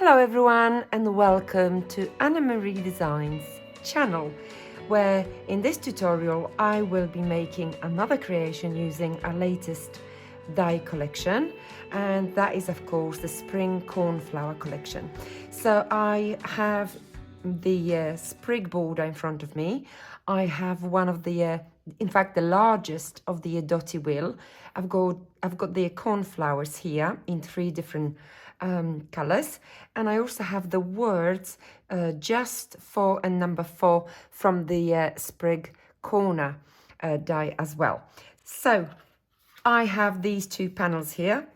Hello everyone and welcome to Anna Marie Designs channel, where in this tutorial I will be making another creation using our latest die collection, and that is of course the spring cornflower collection. So I have the sprig border in front of me. I have one of the in fact the largest of the dotty wheel. I've got the cornflowers here in three different colors, and I also have the words just 4 and number 4 from the sprig corner die as well. So I have these two panels here.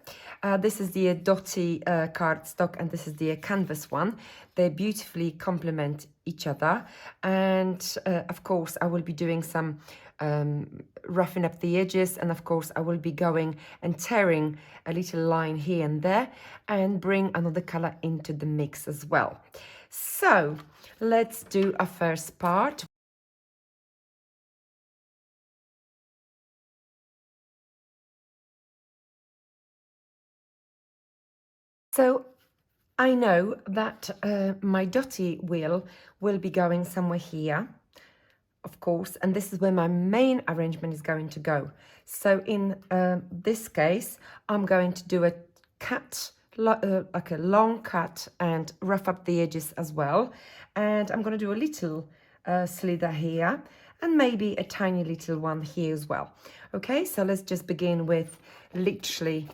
This is the dotty cardstock and this is the canvas one. They beautifully complement each other, and of course I will be doing some roughing up the edges, and of course I will be going and tearing a little line here and there and bring another color into the mix as well. So let's do our first part. So I know that my dotty wheel will be going somewhere here, of course, and this is where my main arrangement is going to go. So in this case, I'm going to do a cut, like a long cut, and rough up the edges as well. And I'm going to do a little slither here, and maybe a tiny little one here as well. Okay, so let's just begin with literally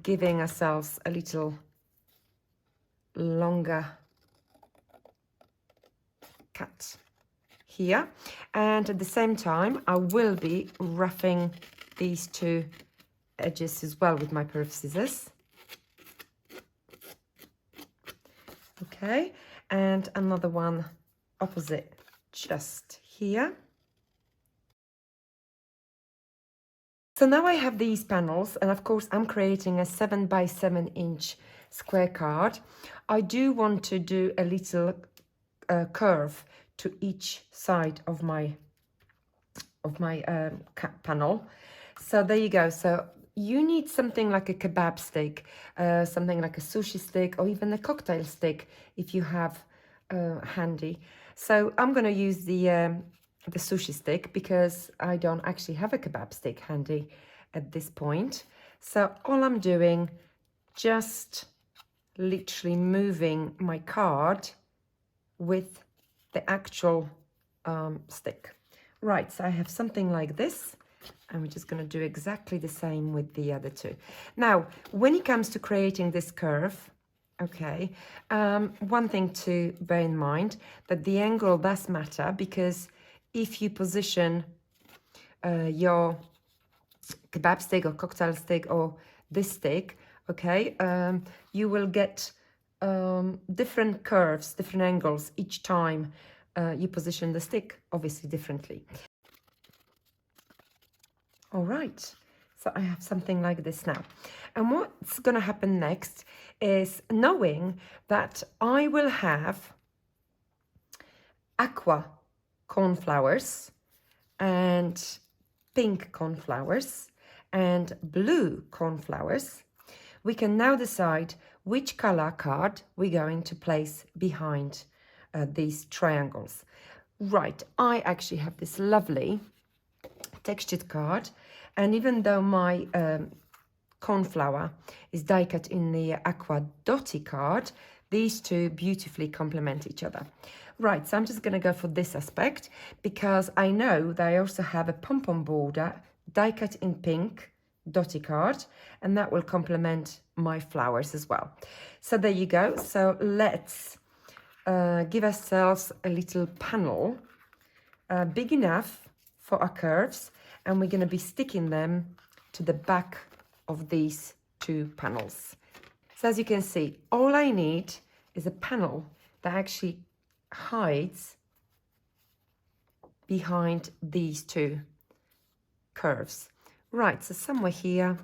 giving ourselves a little longer cut here, and at the same time I will be roughing these two edges as well with my pair of scissors. Okay, and another one opposite just here. So now I have these panels, and of course I'm creating a 7 by 7 inch square card. I do want to do a little curve to each side of my panel. So there you go. So you need something like a kebab stick, something like a sushi stick, or even a cocktail stick if you have handy. So I'm going to use the sushi stick because I don't actually have a kebab stick handy at this point. So all I'm doing, just literally moving my card with the actual stick. Right, so I have something like this, and we're just going to do exactly the same with the other two. Now, when it comes to creating this curve, okay, one thing to bear in mind, that the angle does matter, because if you position your kebab stick or cocktail stick or this stick, okay, you will get different curves, different angles each time you position the stick, obviously differently. All right, so I have something like this now. And what's going to happen next is, knowing that I will have aqua cornflowers and pink cornflowers and blue cornflowers, we can now decide which color card we're going to place behind these triangles. Right, I actually have this lovely textured card, and even though my cornflower is die cut in the aqua dotty card, these two beautifully complement each other. Right, so I'm just going to go for this aspect, because I know that I also have a pom-pom border die cut in pink dotty card, and that will complement my flowers as well. So there you go. So let's give ourselves a little panel big enough for our curves, and we're going to be sticking them to the back of these two panels. So as you can see, all I need is a panel that actually hides behind these two curves. Right, so somewhere here,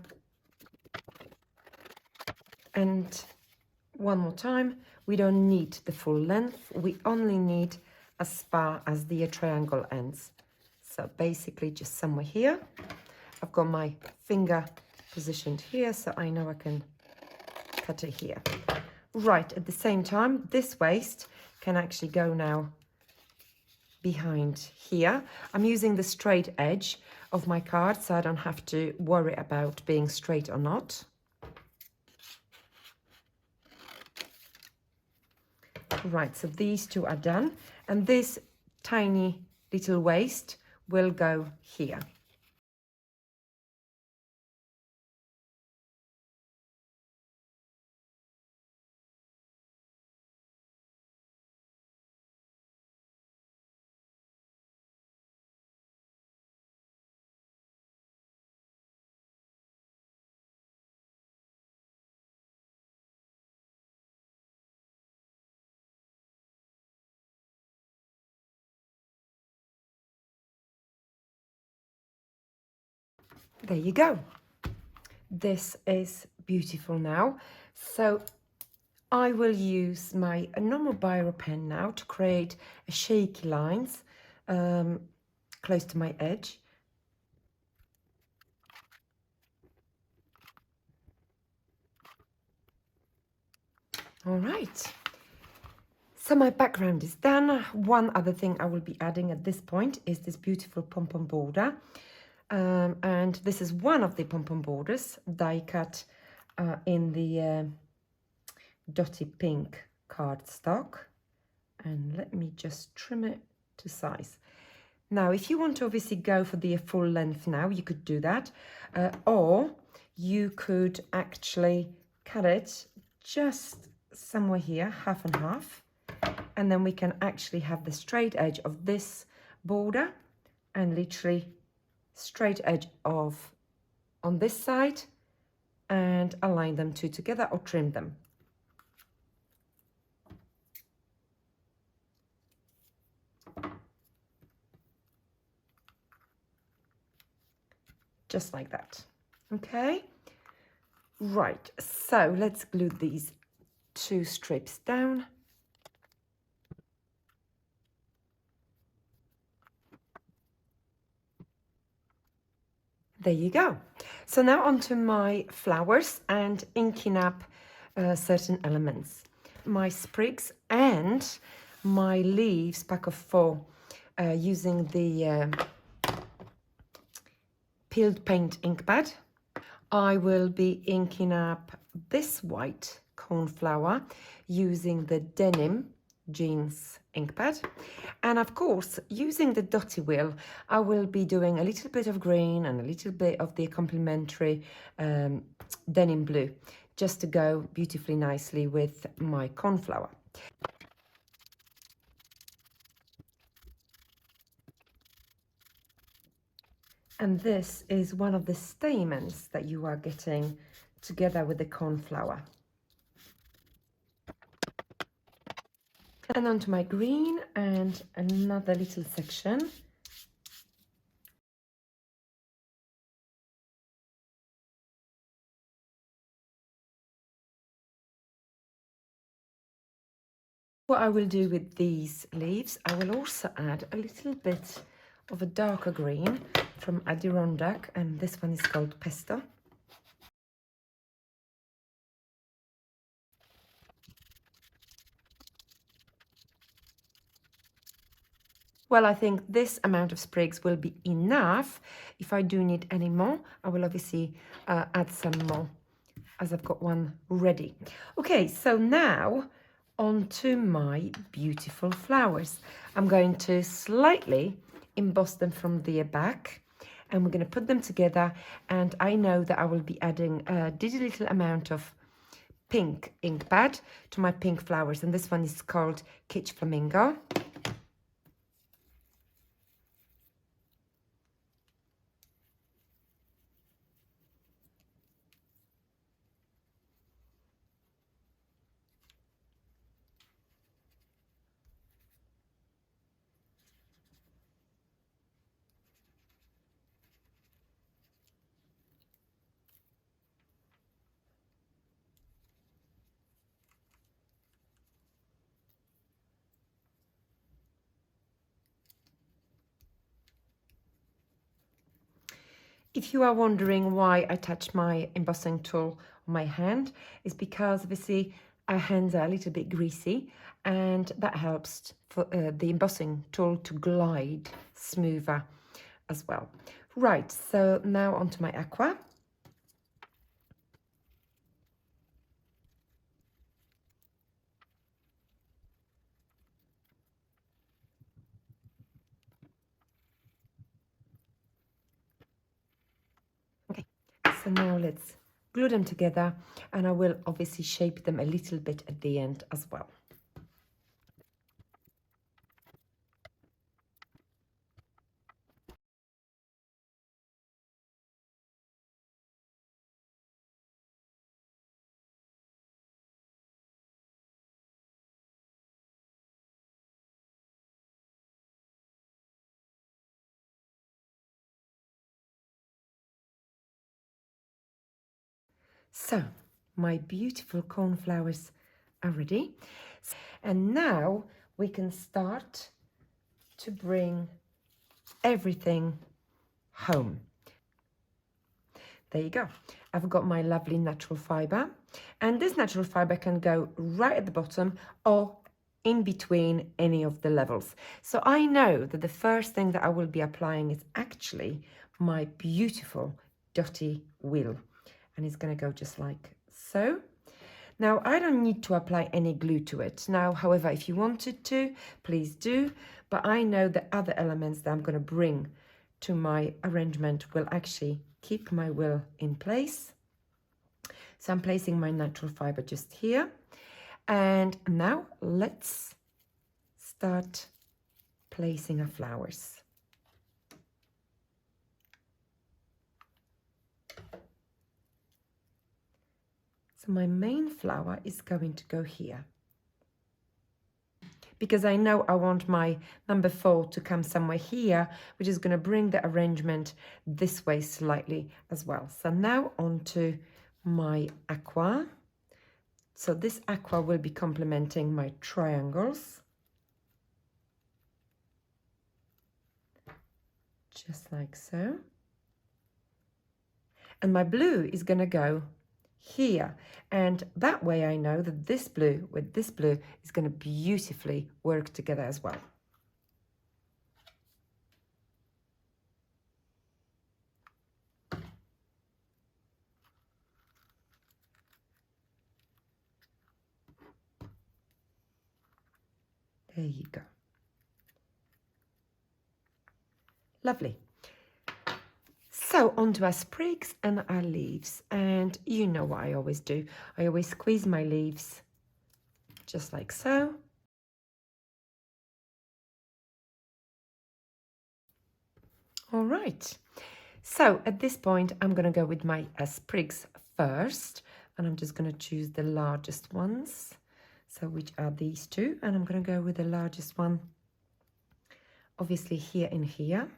and one more time, we don't need the full length, we only need as far as the triangle ends. So basically just somewhere here. I've got my finger positioned here, so I know I can cut it here. Right, at the same time, this waist can actually go now behind here. I'm using the straight edge of my card so I don't have to worry about being straight or not. Right, so these two are done, and this tiny little waist will go here. There you go. This is beautiful now. So I will use my normal biro pen now to create a shaky lines close to my edge. All right. So my background is done. One other thing I will be adding at this point is this beautiful pom-pom border. And this is one of the pom-pom borders die cut in the dotty pink cardstock. And let me just trim it to size. Now, if you want to obviously go for the full length now, you could do that. Or you could actually cut it just somewhere here, half and half. And then we can actually have the straight edge of this border and literally straight edge of on this side and align them two together or trim them. Just like that. Okay. Right. So let's glue these two strips down. There you go. So now onto my flowers and inking up certain elements. My sprigs and my leaves, pack of 4, using the peeled paint ink pad. I will be inking up this white cornflower using the denim jeans ink pad, and of course using the dotty wheel I will be doing a little bit of green and a little bit of the complementary denim blue just to go beautifully nicely with my cornflower. And this is one of the stamens that you are getting together with the cornflower. And onto my green and another little section. What I will do with these leaves, I will also add a little bit of a darker green from Adirondack, and this one is called Pesto. Well, I think this amount of sprigs will be enough. If I do need any more, I will obviously add some more as I've got one ready. Okay, so now onto my beautiful flowers. I'm going to slightly emboss them from the back, and we're going to put them together, and I know that I will be adding a little amount of pink ink pad to my pink flowers, and this one is called Kitsch Flamingo. If you are wondering why I touch my embossing tool on my hand, it's because obviously our hands are a little bit greasy, and that helps for the embossing tool to glide smoother as well. Right, so now onto my aqua. Okay, so now let's glue them together, and I will obviously shape them a little bit at the end as well. So my beautiful cornflowers are ready, and now we can start to bring everything home. There you go. I've got my lovely natural fibre, and this natural fibre can go right at the bottom or in between any of the levels. So I know that the first thing that I will be applying is actually my beautiful dotty wheel, and it's going to go just like so. Now, I don't need to apply any glue to it. Now, however, if you wanted to, please do. But I know the other elements that I'm going to bring to my arrangement will actually keep my wheel in place. So I'm placing my natural fibre just here. And now let's start placing our flowers. So my main flower is going to go here, because I know I want my number 4 to come somewhere here, which is going to bring the arrangement this way slightly as well. So now onto my aqua. So this aqua will be complementing my triangles, just like so. And my blue is going to go here, and that way I know that this blue with this blue is going to beautifully work together as well. There you go. Lovely. So onto our sprigs and our leaves, and you know what I always do. I always squeeze my leaves just like so. All right. So at this point, I'm going to go with my sprigs first, and I'm just going to choose the largest ones. So which are these two, and I'm going to go with the largest one, obviously here and here.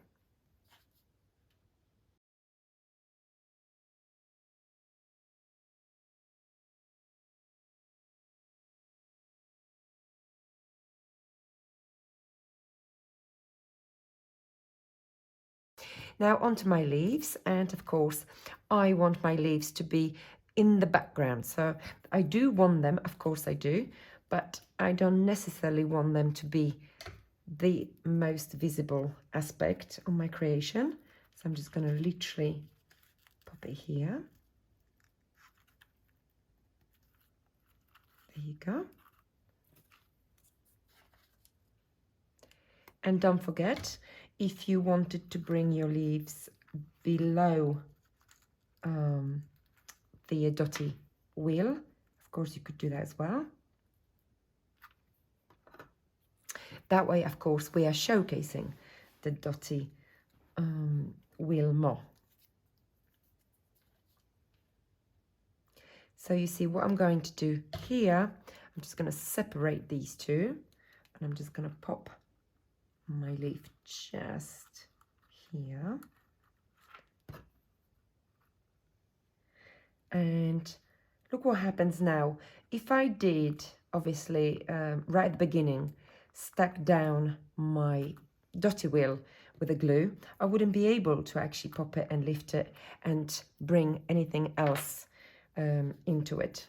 Now onto my leaves, and of course I want my leaves to be in the background. So I do want them, of course I do, but I don't necessarily want them to be the most visible aspect of my creation. So I'm just going to literally pop it here. There you go. And don't forget, if you wanted to bring your leaves below the dotty wheel, of course you could do that as well. That way, of course, we are showcasing the dotty wheel more. So you see what I'm going to do here, I'm just going to separate these two, and I'm just going to pop my leaf just here. And look what happens now. If I did, obviously, right at the beginning, stuck down my dotty wheel with a glue, I wouldn't be able to actually pop it and lift it and bring anything else into it.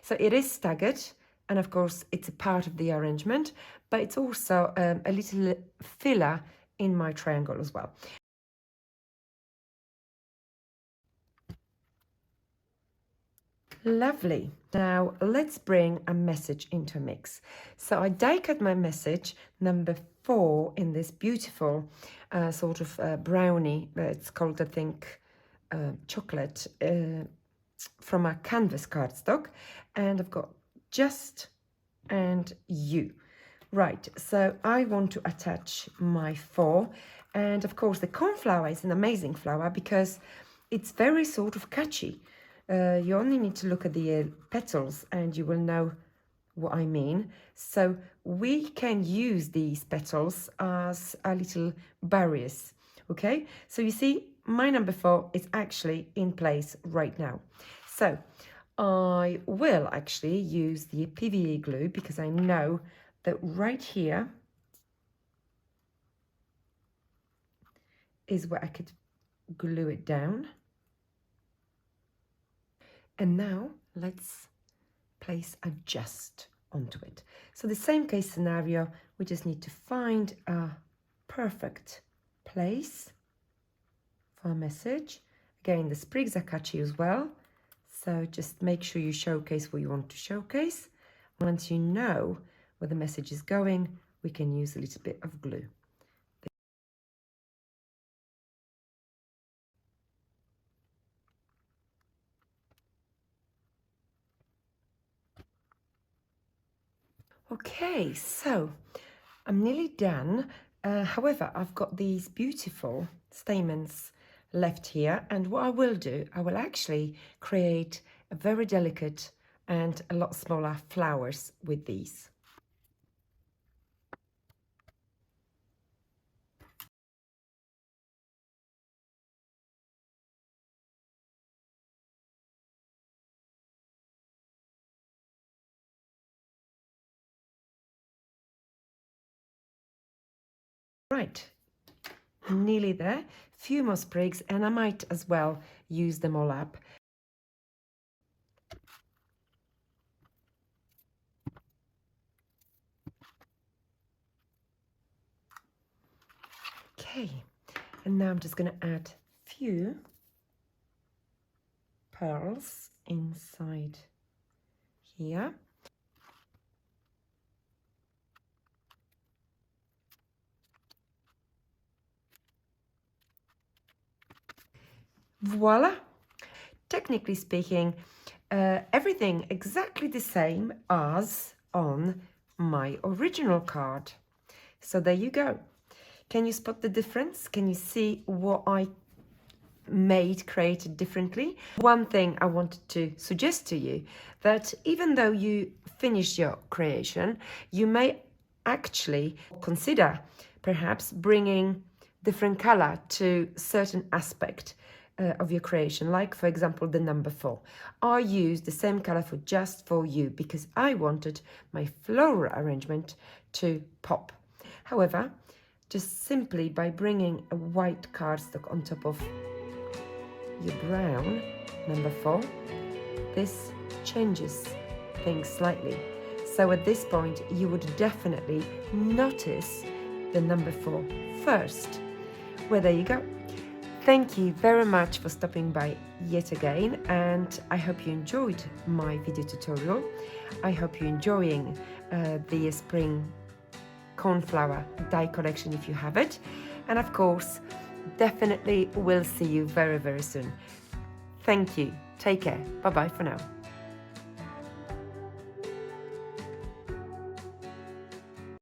So it is staggered, and of course it's a part of the arrangement, but it's also a little filler in my triangle as well. Lovely. Now let's bring a message into a mix. So I die cut my message number 4 in this beautiful sort of brownie. It's called, I think, chocolate, from a canvas cardstock, and I've got just and you. Right, so I want to attach my 4, and of course the cornflower is an amazing flower because it's very sort of catchy. You only need to look at the petals and you will know what I mean. So we can use these petals as a little barriers. Okay, so you see my number 4 is actually in place right now. So I will actually use the PVA glue because I know that right here is where I could glue it down. And now let's place a just onto it. So the same case scenario, we just need to find a perfect place for a message. Again, the sprigs are catchy as well, so just make sure you showcase what you want to showcase. Once you know where the message is going, we can use a little bit of glue. Okay, so I'm nearly done. However, I've got these beautiful stamens left here, and what I will do, I will actually create a very delicate and a lot smaller flowers with these. Right, nearly there. Few more sprigs, and I might as well use them all up. Okay, and now I'm just going to add few pearls inside here. Voila! Technically speaking, everything exactly the same as on my original card. So there you go. Can you spot the difference? Can you see what I created differently? One thing I wanted to suggest to you, that even though you finish your creation, you may actually consider perhaps bringing different color to certain aspect of your creation, like for example the number 4. I used the same color for just for you because I wanted my floral arrangement to pop. However, just simply by bringing a white cardstock on top of your brown number 4, this changes things slightly. So at this point you would definitely notice the number 4 first. Well, there you go. Thank you very much for stopping by yet again, and I hope you enjoyed my video tutorial. I hope you're enjoying the spring cornflower die collection if you have it, and of course definitely will see you very, very soon. Thank you. Take care. Bye bye for now.